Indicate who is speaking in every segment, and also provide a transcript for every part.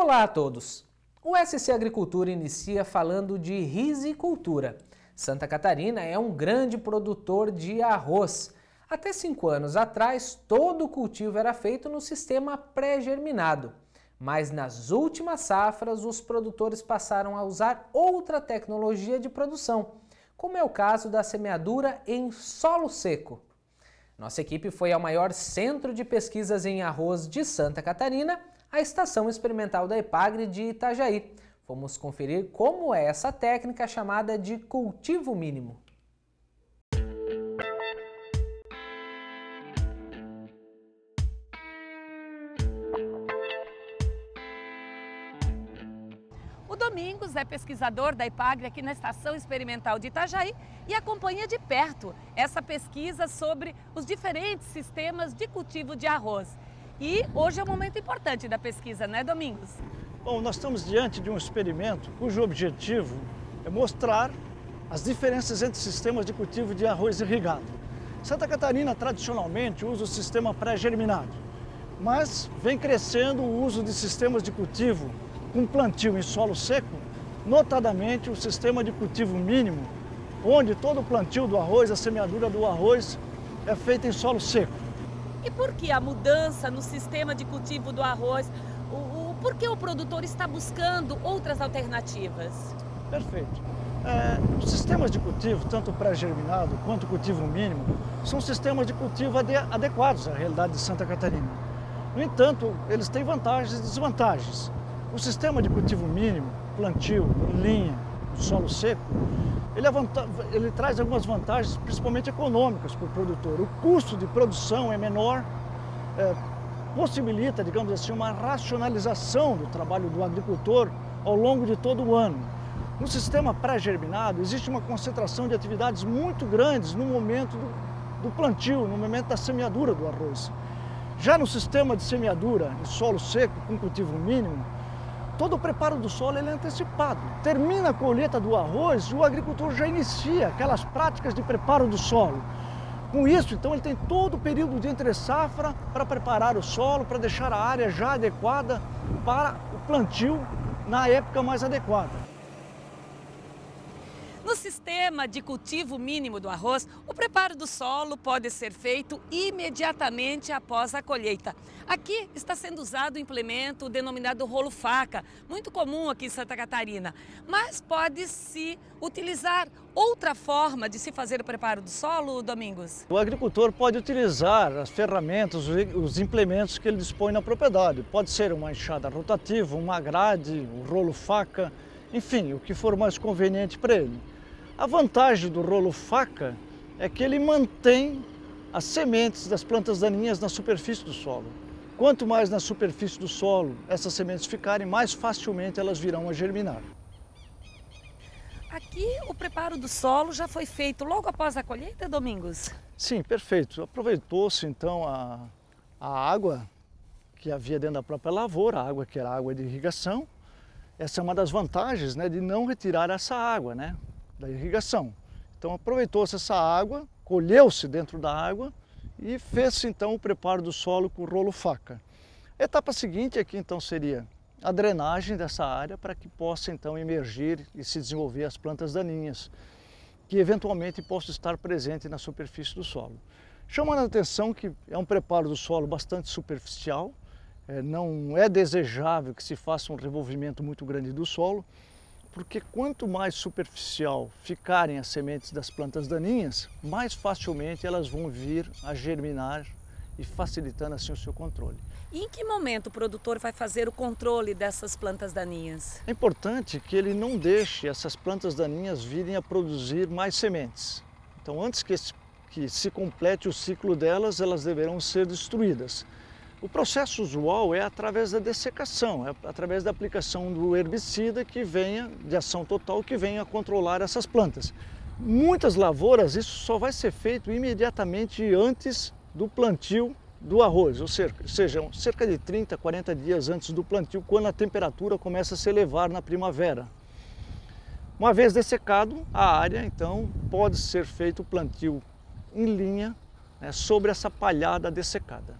Speaker 1: Olá a todos! O SC Agricultura inicia falando de rizicultura. Santa Catarina é um grande produtor de arroz. Até 5 anos atrás, todo o cultivo era feito no sistema pré-germinado. Mas nas últimas safras, os produtores passaram a usar outra tecnologia de produção, como é o caso da semeadura em solo seco. Nossa equipe foi ao maior centro de pesquisas em arroz de Santa Catarina, a Estação Experimental da Epagre de Itajaí. Vamos conferir como é essa técnica chamada de cultivo mínimo.
Speaker 2: O Domingos é pesquisador da Epagre aqui na Estação Experimental de Itajaí e acompanha de perto essa pesquisa sobre os diferentes sistemas de cultivo de arroz. E hoje é um momento importante da pesquisa, né, Domingos?
Speaker 3: Bom, nós estamos diante de um experimento cujo objetivo é mostrar as diferenças entre sistemas de cultivo de arroz irrigado. Santa Catarina tradicionalmente usa o sistema pré-germinado, mas vem crescendo o uso de sistemas de cultivo com plantio em solo seco, notadamente o sistema de cultivo mínimo, onde todo o plantio do arroz, a semeadura do arroz é feita em solo seco.
Speaker 2: E por que a mudança no sistema de cultivo do arroz? Por que o produtor está buscando outras alternativas?
Speaker 3: Perfeito. Os sistemas de cultivo, tanto pré-germinado quanto cultivo mínimo, são sistemas de cultivo adequados à realidade de Santa Catarina. No entanto, eles têm vantagens e desvantagens. O sistema de cultivo mínimo, plantio em linha, solo seco, ele traz algumas vantagens, principalmente econômicas para o produtor. O custo de produção é menor, possibilita, digamos assim, uma racionalização do trabalho do agricultor ao longo de todo o ano. No sistema pré-germinado, existe uma concentração de atividades muito grandes no momento do plantio, no momento da semeadura do arroz. Já no sistema de semeadura em solo seco, com cultivo mínimo, todo o preparo do solo ele é antecipado. Termina a colheita do arroz e o agricultor já inicia aquelas práticas de preparo do solo. Com isso, então, ele tem todo o período de entre-safra para preparar o solo, para deixar a área já adequada para o plantio na época mais adequada.
Speaker 2: No sistema de cultivo mínimo do arroz, o preparo do solo pode ser feito imediatamente após a colheita. Aqui está sendo usado o implemento denominado rolo-faca, muito comum aqui em Santa Catarina. Mas pode-se utilizar outra forma de se fazer o preparo do solo, Domingos?
Speaker 3: O agricultor pode utilizar as ferramentas, os implementos que ele dispõe na propriedade. Pode ser uma enxada rotativa, uma grade, um rolo-faca, enfim, o que for mais conveniente para ele. A vantagem do rolo-faca é que ele mantém as sementes das plantas daninhas na superfície do solo. Quanto mais na superfície do solo essas sementes ficarem, mais facilmente elas virão a germinar.
Speaker 2: Aqui o preparo do solo já foi feito logo após a colheita, Domingos?
Speaker 3: Sim, perfeito. Aproveitou-se então a água que havia dentro da própria lavoura, a água que era água de irrigação. Essa é uma das vantagens, né, de não retirar essa água, né, da irrigação. Então aproveitou-se essa água, colheu-se dentro da água e fez-se então o preparo do solo com o rolo-faca. A etapa seguinte aqui então seria a drenagem dessa área para que possa então emergir e se desenvolver as plantas daninhas, que eventualmente possam estar presentes na superfície do solo. Chamando a atenção que é um preparo do solo bastante superficial, não é desejável que se faça um revolvimento muito grande do solo, porque quanto mais superficial ficarem as sementes das plantas daninhas, mais facilmente elas vão vir a germinar e facilitando assim o seu controle.
Speaker 2: E em que momento o produtor vai fazer o controle dessas plantas daninhas?
Speaker 3: É importante que ele não deixe essas plantas daninhas virem a produzir mais sementes. Então, antes que se complete o ciclo delas, elas deverão ser destruídas. O processo usual é através da dessecação, é através da aplicação do herbicida de ação total, que venha a controlar essas plantas. Muitas lavouras isso só vai ser feito imediatamente antes do plantio do arroz, ou seja, cerca de 30, 40 dias antes do plantio, quando a temperatura começa a se elevar na primavera. Uma vez dessecado a área, então pode ser feito o plantio em linha, né, sobre essa palhada dessecada.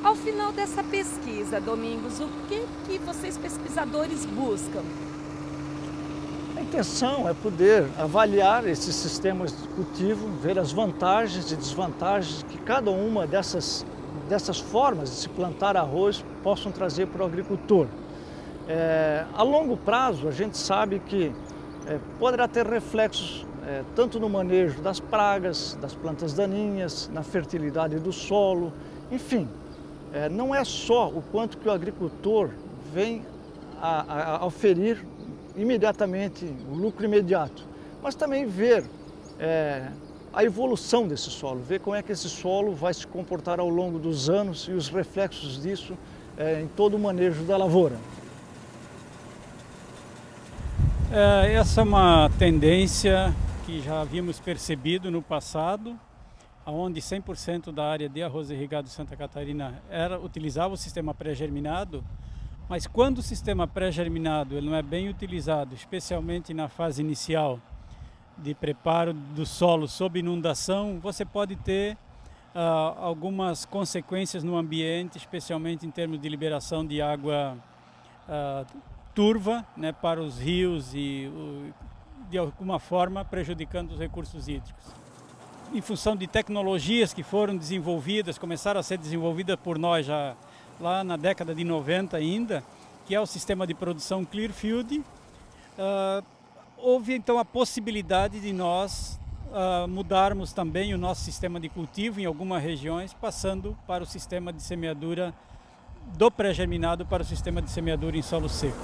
Speaker 2: Ao Ao final dessa pesquisa, Domingos, o que vocês pesquisadores buscam?
Speaker 3: A intenção é poder avaliar esses sistemas de cultivo, ver as vantagens e desvantagens que cada uma dessas formas de se plantar arroz possam trazer para o agricultor. A longo prazo, a gente sabe que poderá ter reflexos tanto no manejo das pragas, das plantas daninhas, na fertilidade do solo, enfim. Não é só o quanto que o agricultor vem a oferir imediatamente, o lucro imediato, mas também ver a evolução desse solo, ver como é que esse solo vai se comportar ao longo dos anos e os reflexos disso em todo o manejo da lavoura.
Speaker 4: Essa é uma tendência que já havíamos percebido no passado, onde 100% da área de arroz irrigado de Santa Catarina utilizava o sistema pré-germinado, mas quando o sistema pré-germinado ele não é bem utilizado, especialmente na fase inicial de preparo do solo sob inundação, você pode ter algumas consequências no ambiente, especialmente em termos de liberação de água turva, né, para os rios e de alguma forma prejudicando os recursos hídricos. Em função de tecnologias que foram desenvolvidas, começaram a ser desenvolvidas por nós já lá na década de 90 ainda, que é o sistema de produção Clearfield, houve então a possibilidade de nós mudarmos também o nosso sistema de cultivo em algumas regiões, passando para o sistema de semeadura do pré-germinado para o sistema de semeadura em solo seco.